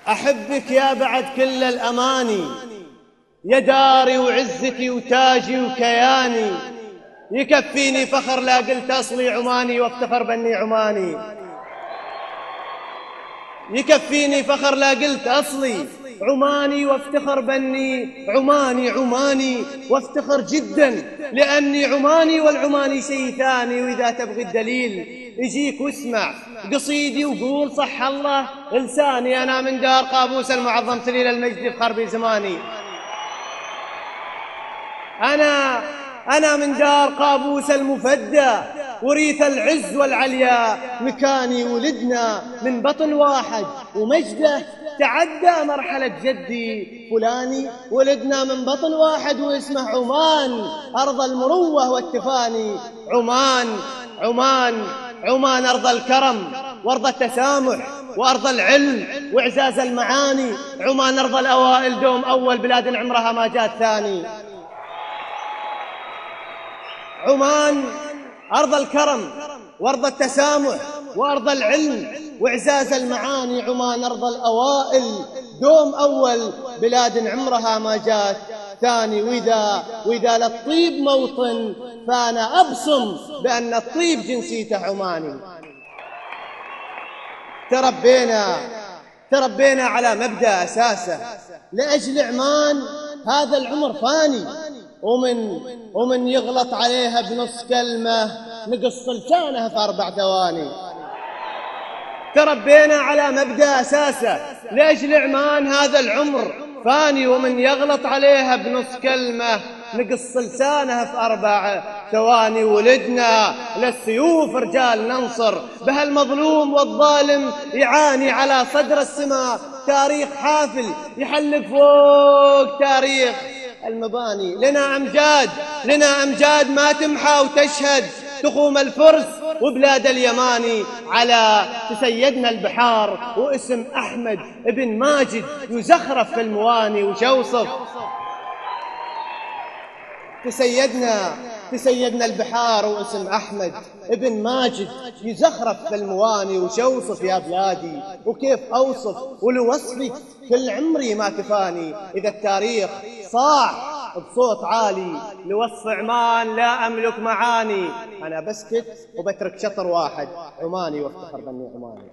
أحبك يا بعد كل الأماني، يا داري وعزتي وتاجي وكياني. يكفيني فخر لا قلت أصلي عماني وافتخر بأني عماني. يكفيني فخر لا قلت أصلي عماني وافتخر بأني عماني وافتخر جدا لأني عماني، والعماني شيء ثاني. وإذا تبغي الدليل يجيك واسمع قصيدي وقول صح الله لساني. أنا من دار قابوس المعظم سليل المجد في خربي زماني. أنا من دار قابوس المفدى وريث العز والعليا. مكاني ولدنا من بطن واحد ومجده تعدى مرحلة جدي فلاني. ولدنا من بطن واحد واسمه عمان، أرض المروة والتفاني. عمان أرض الكرم وأرض التسامح وأرض العلم وإعزاز المعاني. عمان أرض الأوائل دوم أول، بلاد عمرها ما جات ثاني. عمان أرض الكرم وأرض التسامح وأرض العلم وإعزاز المعاني. عمان أرض الأوائل دوم أول، بلاد عمرها ما جات ثاني. وإذا للطيب موطن فأنا أبصم بأن الطيب جنسيته عماني. تربينا على مبدأ أساسه لأجل عمان هذا العمر فاني. ومن يغلط عليها بنص كلمة نقص لسانها في 4 ثواني. تربينا على مبدأ أساسه لأجل عمان هذا العمر فاني. ومن يغلط عليها بنص كلمة نقص لسانها في 4 ثواني. ولدنا للسيوف رجال ننصر بها المظلوم والظالم يعاني. على صدر السماء تاريخ حافل يحلق فوق تاريخ المباني. لنا أمجاد ما تمحى وتشهد تخوم الفرس وبلاد اليماني. على تسيدنا البحار واسم أحمد ابن ماجد يزخرف في المواني وشوصف. تسيدنا البحار واسم أحمد ابن ماجد يزخرف في المواني وشوصف. يا بلادي وكيف أوصف ولوصفك كل عمري ما كفاني. إذا التاريخ صاح بصوت عالي لوصف عمان لا أملك معاني. أنا بسكت وبترك شطر واحد عماني وافتخر بأني عماني.